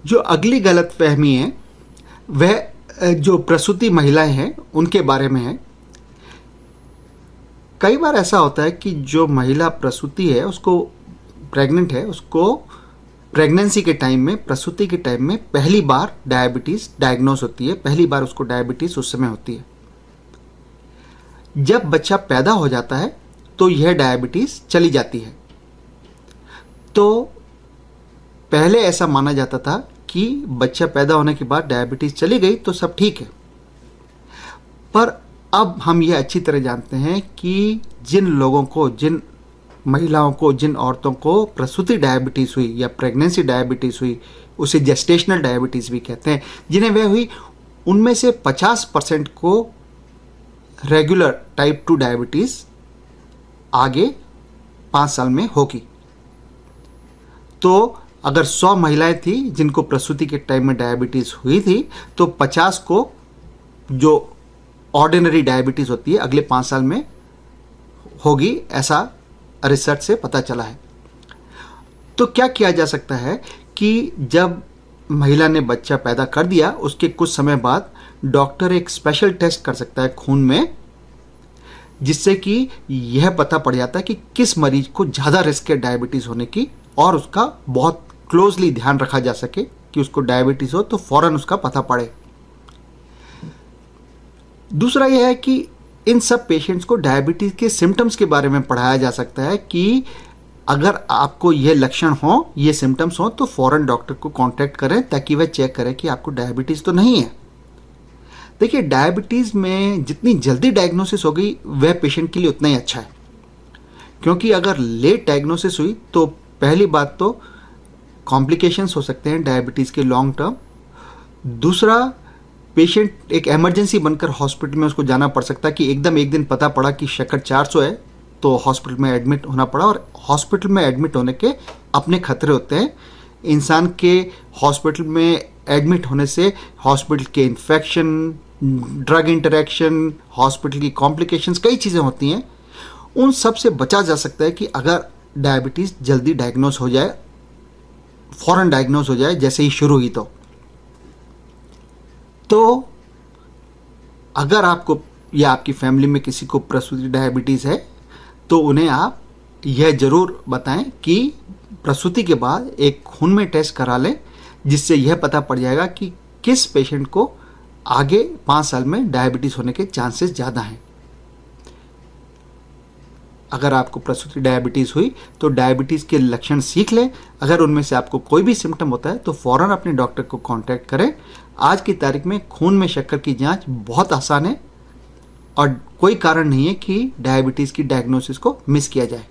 जो अगली गलतफहमी है वह जो प्रसूति महिलाएं हैं उनके बारे में है। कई बार ऐसा होता है कि जो महिला प्रसूति है, उसको प्रेग्नेंट है, उसको प्रेगनेंसी के टाइम में, प्रसूति के टाइम में पहली बार डायबिटीज डायग्नोस होती है, पहली बार उसको डायबिटीज उस समय होती है। जब बच्चा पैदा हो जाता है तो यह डायबिटीज चली जाती है। तो पहले ऐसा माना जाता था कि बच्चा पैदा होने के बाद डायबिटीज चली गई तो सब ठीक है, पर अब हम यह अच्छी तरह जानते हैं कि जिन लोगों को, जिन महिलाओं को, जिन औरतों को प्रसूति डायबिटीज हुई या प्रेगनेंसी डायबिटीज हुई, उसे जेस्टेशनल डायबिटीज भी कहते हैं, जिन्हें वह हुई, उनमें से 50% को रेगुलर टाइप 2 डायबिटीज आगे 5 साल में होगी। तो अगर 100 महिलाएं थी जिनको प्रसूति के टाइम में डायबिटीज हुई थी, तो 50 को जो ऑर्डिनरी डायबिटीज होती है अगले 5 साल में होगी, ऐसा रिसर्च से पता चला है। तो क्या किया जा सकता है कि जब महिला ने बच्चा पैदा कर दिया, उसके कुछ समय बाद डॉक्टर एक स्पेशल टेस्ट कर सकता है खून में, जिससे कि यह पता पड़ जाता है कि किस मरीज को ज़्यादा रिस्क है डायबिटीज़ होने की, और उसका बहुत क्लोजली ध्यान रखा जा सके कि उसको डायबिटीज़ हो तो फौरन उसका पता पड़े। दूसरा यह है कि इन सब पेशेंट्स को डायबिटीज़ के सिम्टम्स के बारे में पढ़ाया जा सकता है कि अगर आपको ये लक्षण हो, ये सिम्टम्स हो, तो फौरन डॉक्टर को कांटेक्ट करें ताकि वह चेक करें कि आपको डायबिटीज़ तो नहीं है। देखिए, डायबिटीज़ में जितनी जल्दी डायग्नोसिस हो गई वह पेशेंट के लिए उतना ही अच्छा है, क्योंकि अगर लेट डायग्नोसिस हुई तो पहली बात तो कॉम्प्लिकेशंस हो सकते हैं डायबिटीज़ के लॉन्ग टर्म। दूसरा, पेशेंट एक इमरजेंसी बनकर हॉस्पिटल में उसको जाना पड़ सकता है कि एकदम एक दिन पता पड़ा कि शक्कर 400 है तो हॉस्पिटल में एडमिट होना पड़ा, और हॉस्पिटल में एडमिट होने के अपने खतरे होते हैं। इंसान के हॉस्पिटल में एडमिट होने से हॉस्पिटल के इन्फेक्शन, ड्रग इंटरेक्शन, हॉस्पिटल की कॉम्प्लिकेशंस, कई चीज़ें होती हैं। उन सब से बचा जा सकता है कि अगर डायबिटीज़ जल्दी डायग्नोस हो जाए, फौरन डायग्नोस हो जाए जैसे ही शुरू हुई। तो अगर आपको या आपकी फैमिली में किसी को प्रसूति डायबिटीज़ है तो उन्हें आप यह ज़रूर बताएं कि प्रसूति के बाद एक खून में टेस्ट करा लें, जिससे यह पता पड़ जाएगा कि किस पेशेंट को आगे 5 साल में डायबिटीज़ होने के चांसेस ज़्यादा हैं। अगर आपको प्रसूति डायबिटीज़ हुई तो डायबिटीज़ के लक्षण सीख लें। अगर उनमें से आपको कोई भी सिम्टम होता है तो फ़ौरन अपने डॉक्टर को कांटेक्ट करें। आज की तारीख में खून में शक्कर की जांच बहुत आसान है और कोई कारण नहीं है कि डायबिटीज़ की डायग्नोसिस को मिस किया जाए।